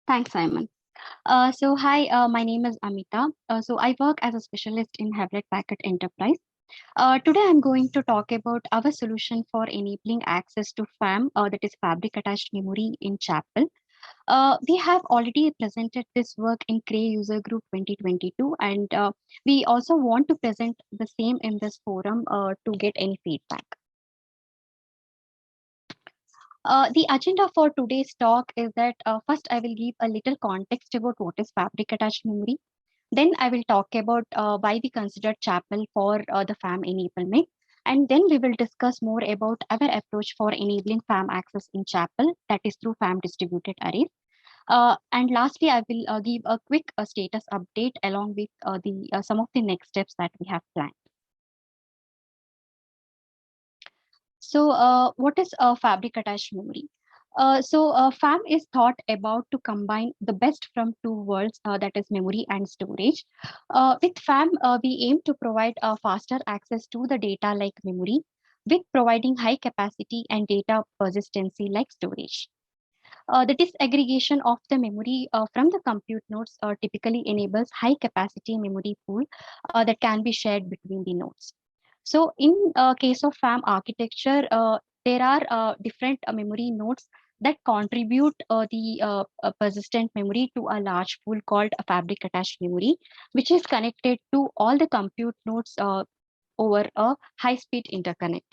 Thanks, Simon. Hi, my name is Amitha. I work as a specialist in Hewlett Packard Enterprise. Today, I'm going to talk about our solution for enabling access to FAM, that is Fabric Attached Memory in Chapel. We have already presented this work in CRE User Group 2022, and we also want to present the same in this forum to get any feedback. The agenda for today's talk is that first I will give a little context about what is fabric attached memory. Then I will talk about why we consider Chapel for the FAM enablement. And then we will discuss more about our approach for enabling FAM access in Chapel, that is through FAM distributed arrays. And lastly, I will give a quick status update along with some of the next steps that we have planned. What is a fabric attached memory? FAM is thought about to combine the best from two worlds, that is memory and storage. With FAM, we aim to provide faster access to the data like memory, with providing high capacity and data persistency like storage. The disaggregation of the memory from the compute nodes typically enables high capacity memory pool that can be shared between the nodes. So in case of FAM architecture, there are different memory nodes that contribute the persistent memory to a large pool called a fabric attached memory, which is connected to all the compute nodes over a high speed interconnect.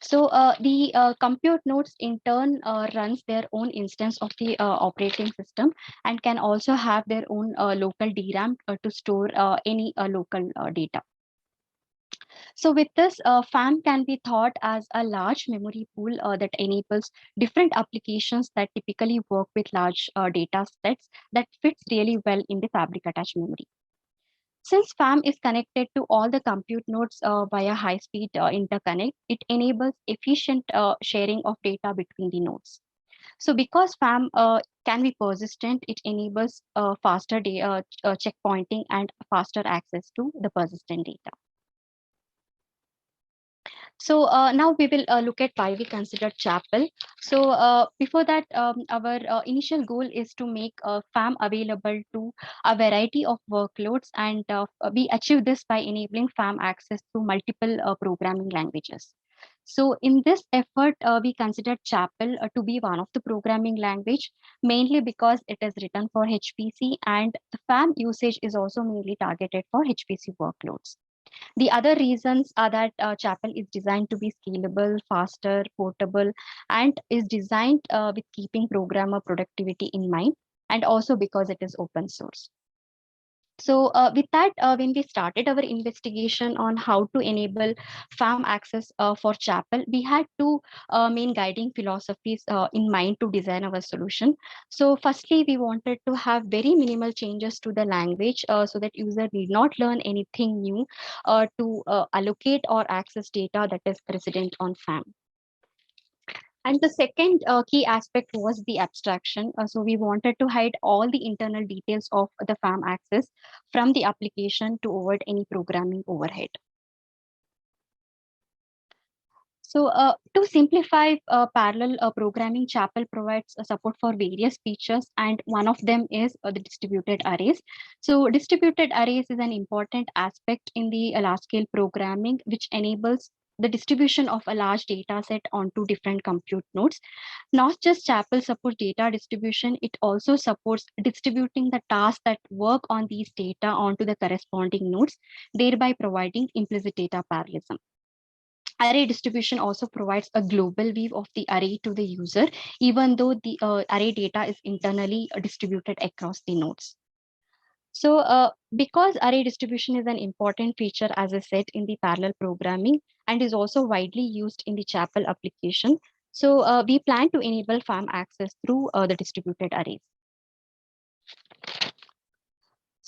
The compute nodes in turn runs their own instance of the operating system and can also have their own local DRAM to store any local data. So with this, FAM can be thought as a large memory pool that enables different applications that typically work with large data sets that fits really well in the fabric attached memory. Since FAM is connected to all the compute nodes via high-speed interconnect, it enables efficient sharing of data between the nodes. So because FAM can be persistent, it enables faster checkpointing and faster access to the persistent data. Now we will look at why we consider Chapel. Before that, our initial goal is to make FAM available to a variety of workloads, and we achieve this by enabling FAM access to multiple programming languages. So in this effort, we consider Chapel to be one of the programming language, mainly because it is written for HPC, and the FAM usage is also mainly targeted for HPC workloads. The other reasons are that Chapel is designed to be scalable, faster, portable, and is designed with keeping programmer productivity in mind, and also because it is open source. With that, when we started our investigation on how to enable FAM access for Chapel, we had two main guiding philosophies in mind to design our solution. So firstly, we wanted to have very minimal changes to the language so that user need not learn anything new to allocate or access data that is resident on FAM. And the second key aspect was the abstraction. So we wanted to hide all the internal details of the FAM access from the application to avoid any programming overhead. To simplify parallel programming, Chapel provides support for various features, and one of them is the distributed arrays. So distributed arrays is an important aspect in the large-scale programming, which enables the distribution of a large data set onto different compute nodes. Not just Chapel supports data distribution, it also supports distributing the tasks that work on these data onto the corresponding nodes, thereby providing implicit data parallelism. Array distribution also provides a global view of the array to the user, even though the array data is internally distributed across the nodes. Because array distribution is an important feature, as I said, in the parallel programming and is also widely used in the Chapel application, we plan to enable FAM access through the distributed arrays.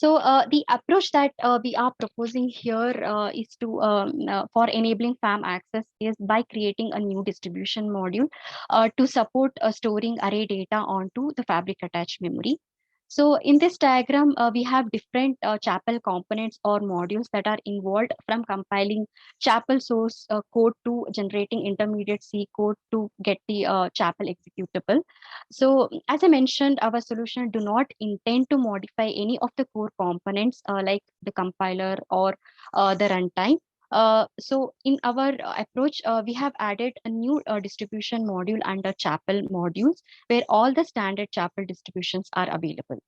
The approach that we are proposing here is to for enabling FAM access is by creating a new distribution module to support storing array data onto the fabric attached memory. So in this diagram, we have different chapel components or modules that are involved, from compiling chapel source code to generating intermediate C code to get the chapel executable. So as I mentioned, our solution do not intend to modify any of the core components like the compiler or the runtime. So in our approach, we have added a new distribution module under chapel modules, where all the standard chapel distributions are available.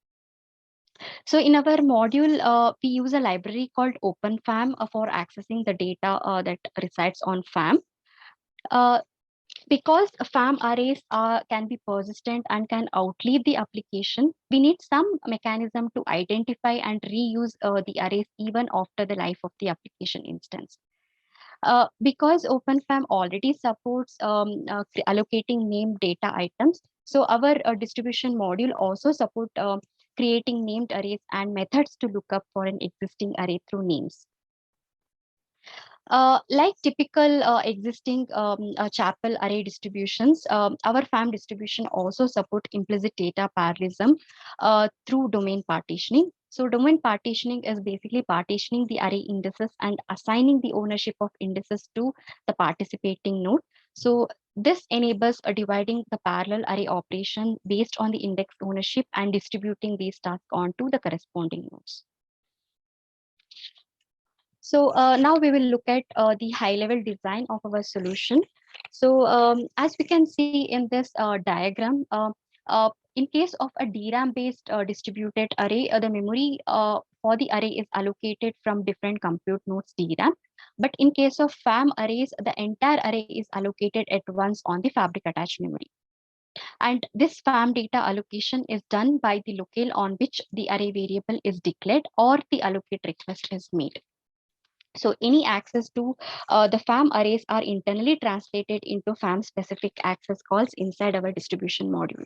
So in our module, we use a library called OpenFAM for accessing the data that resides on FAM. Uh, because FAM arrays can be persistent and can outlive the application, we need some mechanism to identify and reuse the arrays even after the life of the application instance. Because OpenFAM already supports allocating named data items, so our distribution module also support creating named arrays and methods to look up for an existing array through names. Like typical existing chapel array distributions, our FAM distribution also support implicit data parallelism through domain partitioning. So domain partitioning is basically partitioning the array indices and assigning the ownership of indices to the participating node. So this enables dividing the parallel array operation based on the index ownership and distributing these tasks onto the corresponding nodes. So now we will look at the high level design of our solution. So as we can see in this diagram, in case of a DRAM based distributed array, the memory for the array is allocated from different compute nodes DRAM. But in case of FAM arrays, the entire array is allocated at once on the fabric attached memory. And this FAM data allocation is done by the locale on which the array variable is declared or the allocate request is made. So any access to the FAM arrays are internally translated into FAM specific access calls inside our distribution module.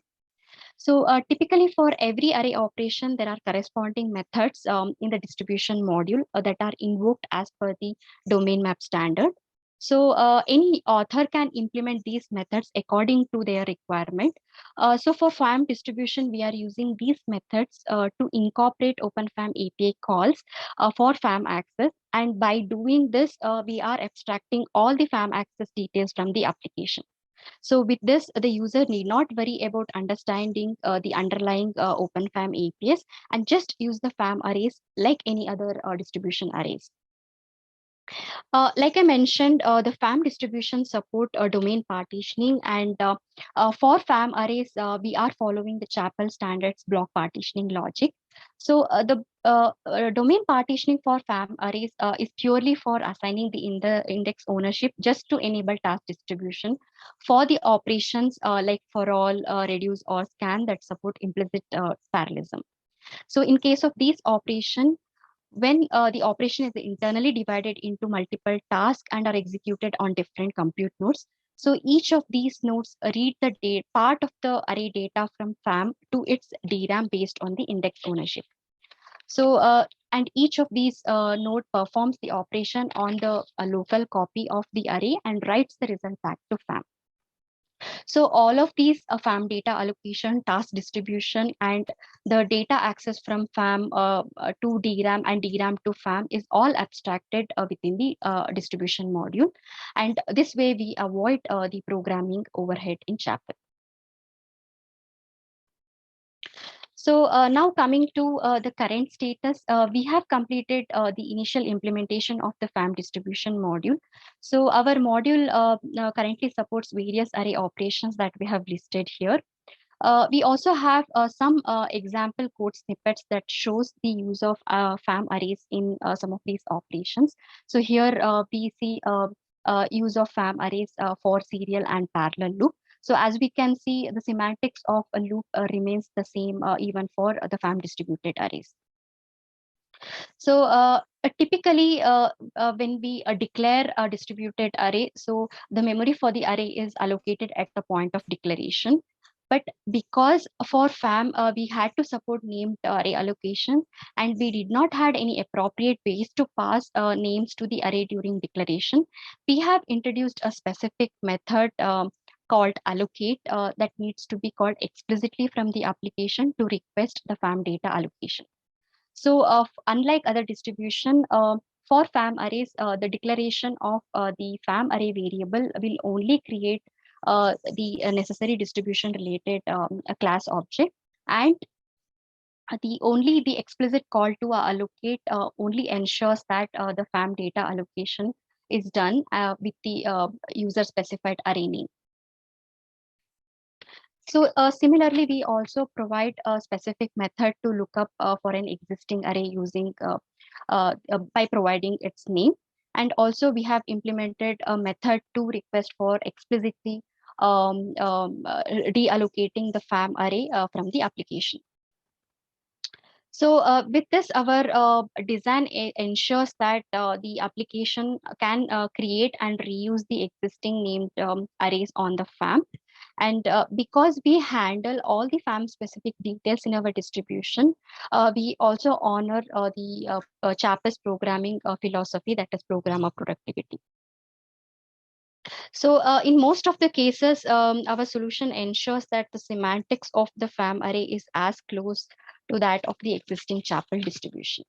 So typically for every array operation, there are corresponding methods in the distribution module that are invoked as per the domain map standard. So any author can implement these methods according to their requirement. So for FAM distribution, we are using these methods to incorporate OpenFAM API calls for FAM access. And by doing this, we are abstracting all the FAM access details from the application. So with this, the user need not worry about understanding the underlying OpenFAM APIs and just use the FAM arrays like any other distribution arrays. Like I mentioned, the FAM distribution support domain partitioning, and for FAM arrays, we are following the Chapel standards block partitioning logic. So the domain partitioning for FAM arrays is purely for assigning the index ownership just to enable task distribution for the operations like for all, reduce, or scan that support implicit parallelism. So in case of these operations, when the operation is internally divided into multiple tasks and are executed on different compute nodes. So each of these nodes read the part of the array data from FAM to its DRAM based on the index ownership. So and each of these node performs the operation on the local copy of the array and writes the result back to FAM. So all of these FAM data allocation, task distribution, and the data access from FAM to DRAM and DRAM to FAM is all abstracted within the distribution module. And this way we avoid the programming overhead in Chapel. So now coming to the current status, we have completed the initial implementation of the FAM distribution module. So our module currently supports various array operations that we have listed here. We also have some example code snippets that shows the use of FAM arrays in some of these operations. So here we see use of FAM arrays for serial and parallel loop. So as we can see, the semantics of a loop remains the same even for the FAM distributed arrays. So typically when we declare a distributed array, so the memory for the array is allocated at the point of declaration. But because for FAM, we had to support named array allocation, and we did not had any appropriate ways to pass names to the array during declaration, we have introduced a specific method called allocate that needs to be called explicitly from the application to request the FAM data allocation. So unlike other distribution, for FAM arrays, the declaration of the FAM array variable will only create the necessary distribution related a class object, and the explicit call to allocate only ensures that the FAM data allocation is done with the user specified array name. So similarly, we also provide a specific method to look up for an existing array using by providing its name. And also we have implemented a method to request for explicitly reallocating the FAM array from the application. So with this, our design ensures that the application can create and reuse the existing named arrays on the FAM. And because we handle all the FAM specific details in our distribution, we also honor the CHIUW programming philosophy, that is programmer productivity. So in most of the cases, our solution ensures that the semantics of the FAM array is as close to that of the existing CHIUW distribution.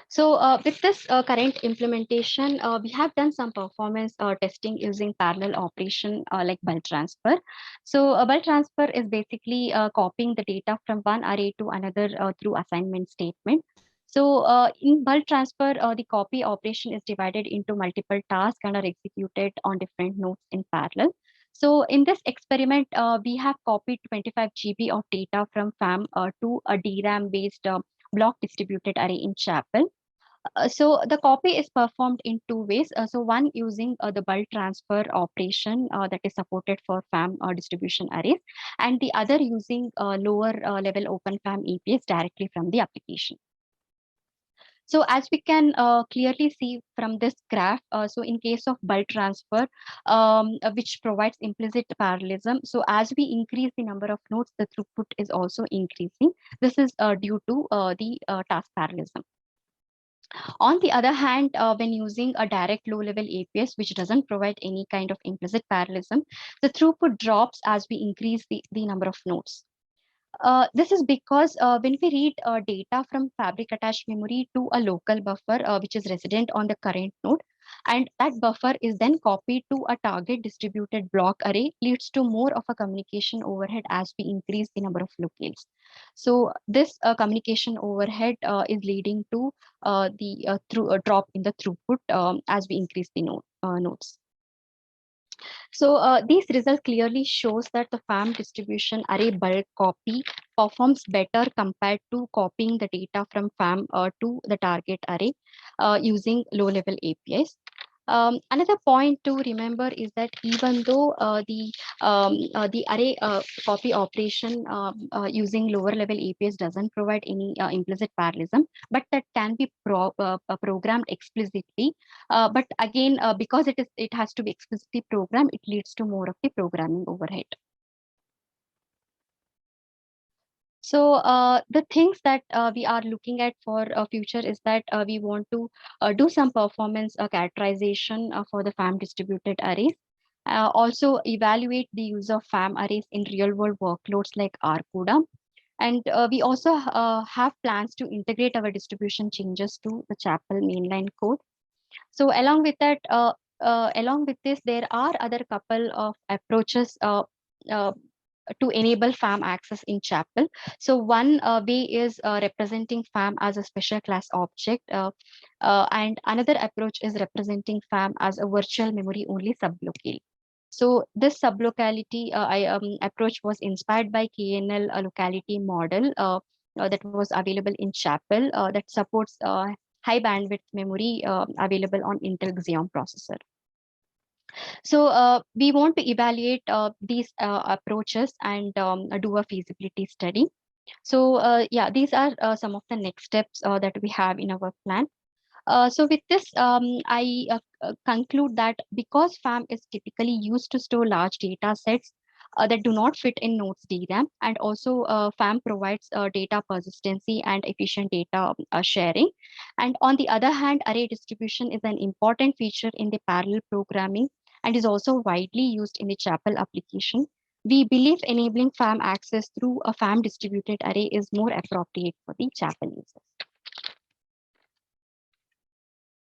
So with this current implementation, we have done some performance testing using parallel operation like bulk transfer. So bulk transfer is basically copying the data from one array to another through assignment statement. So in bulk transfer, the copy operation is divided into multiple tasks and are executed on different nodes in parallel. So in this experiment, we have copied 25 GB of data from FAM to a DRAM based block distributed array in CHIUW. So the copy is performed in two ways. So one using the bulk transfer operation that is supported for FAM distribution arrays, and the other using lower level open FAM APIs directly from the application. So as we can clearly see from this graph, so in case of bulk transfer, which provides implicit parallelism, so as we increase the number of nodes, the throughput is also increasing. This is due to the task parallelism. On the other hand, when using a direct low-level APS, which doesn't provide any kind of implicit parallelism, the throughput drops as we increase the number of nodes. This is because when we read data from fabric attached memory to a local buffer, which is resident on the current node, and that buffer is then copied to a target distributed block array, leads to more of a communication overhead as we increase the number of locales. So this communication overhead is leading to the drop in the throughput as we increase the nodes. So these results clearly shows that the FAM distribution array bulk copy performs better compared to copying the data from FAM to the target array using low-level APIs. Another point to remember is that even though the array copy operation using lower level APIs doesn't provide any implicit parallelism, but that can be programmed explicitly. But again, because it has to be explicitly programmed, it leads to more of the programming overhead. So the things that we are looking at for future is that we want to do some performance characterization for the FAM distributed arrays. Also evaluate the use of FAM arrays in real world workloads like RCUDA. And we also have plans to integrate our distribution changes to the CHIUW mainline code. So along with this, there are other couple of approaches uh, to enable FAM access in CHIUW. So one way is representing FAM as a special class object, and another approach is representing FAM as a virtual memory only sublocale. So this sublocality approach was inspired by KNL locality model that was available in CHIUW that supports high bandwidth memory available on Intel Xeon processor. So we want to evaluate these approaches and do a feasibility study. So yeah, these are some of the next steps that we have in our plan. So with this, I conclude that because FAM is typically used to store large data sets that do not fit in nodes DRAM, and also FAM provides data persistency and efficient data sharing. And on the other hand, array distribution is an important feature in the parallel programming and is also widely used in the Chapel application. We believe enabling FAM access through a FAM distributed array is more appropriate for the Chapel users.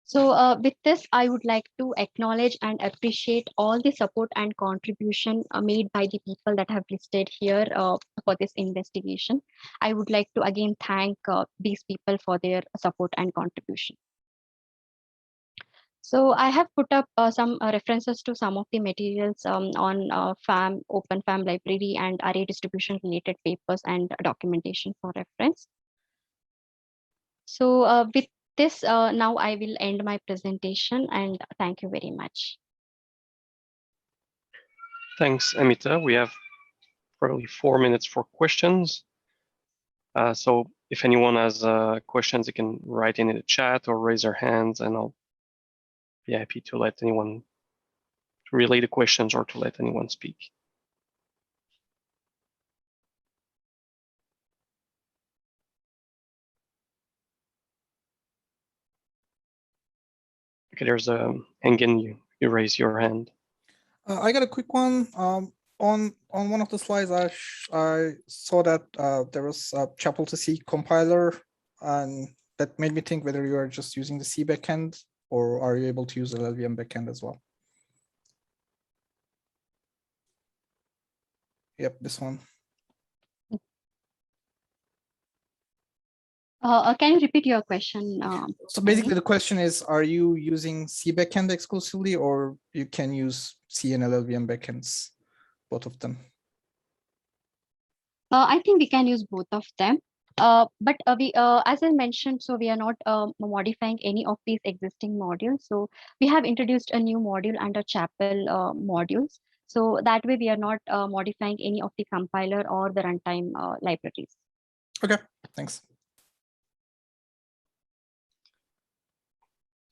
So with this, I would like to acknowledge and appreciate all the support and contribution made by the people that have listed here for this investigation. I would like to again thank these people for their support and contribution. So I have put up some references to some of the materials on FAM, Open FAM library and array distribution related papers and documentation for reference. So with this, now I will end my presentation and thank you very much. Thanks, Amitha. We have probably 4 minutes for questions. So if anyone has questions, they can write in the chat or raise their hands, and I'll be happy to let anyone to relay the questions or to let anyone speak. Okay, there's Engin, you raise your hand. I got a quick one. On one of the slides, I saw that there was a Chapel to C compiler, and that made me think whether you are just using the C backend or are you able to use the LLVM backend as well? Yep, this one. Can you repeat your question? So basically the question is, are you using C backend exclusively, or you can use C and LLVM backends, both of them? I think we can use both of them. But as I mentioned, so we are not modifying any of these existing modules. So we have introduced a new module under Chapel modules. So that way we are not modifying any of the compiler or the runtime libraries. Okay, thanks.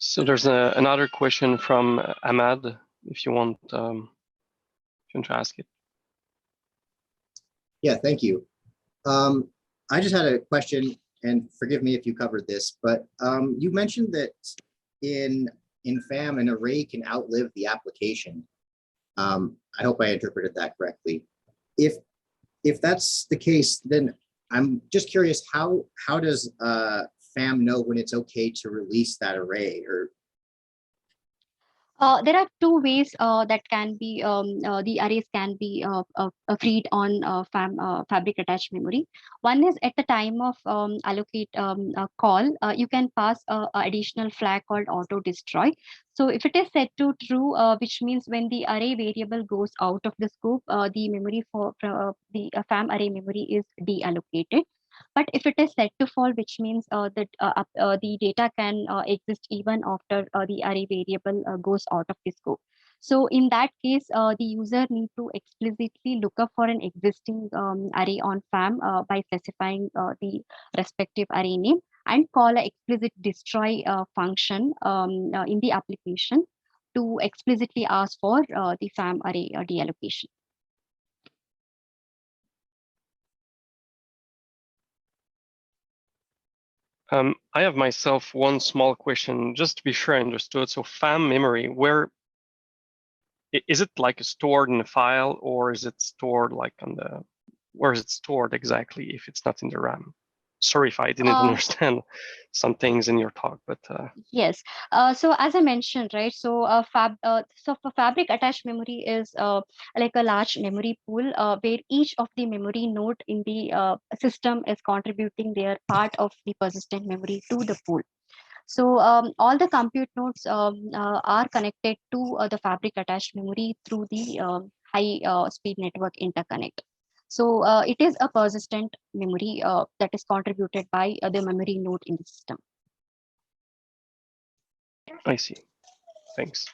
So there's another question from Ahmad, if you want to ask it. Yeah, thank you. I just had a question, and forgive me if you covered this, but you mentioned that in FAM, an array can outlive the application. I hope I interpreted that correctly. If that's the case, then I'm just curious, how does FAM know when it's okay to release that array? Or there are two ways that can be the arrays can be freed on fabric attached memory. One is at the time of allocate call, you can pass a additional flag called Autodestroy. So if it is set to true, which means when the array variable goes out of the scope, the memory for the FAM array memory is deallocated. But if it is set to false, which means that the data can exist even after the array variable goes out of the scope. So in that case, the user need to explicitly look up for an existing array on FAM by specifying the respective array name and call an explicit destroy function in the application to explicitly ask for the FAM array deallocation. I have myself one small question, just to be sure I understood. So FAM memory, where is it like stored in a file, or is it stored like on the, where is it stored exactly if it's not in the RAM? Sorry if I didn't understand some things in your talk, but yes. So as I mentioned, right? So so for fabric attached memory is like a large memory pool where each of the memory node in the system is contributing their part of the persistent memory to the pool. So all the compute nodes are connected to the fabric attached memory through the high speed network interconnect. So it is a persistent memory that is contributed by the memory node in the system. I see. Thanks.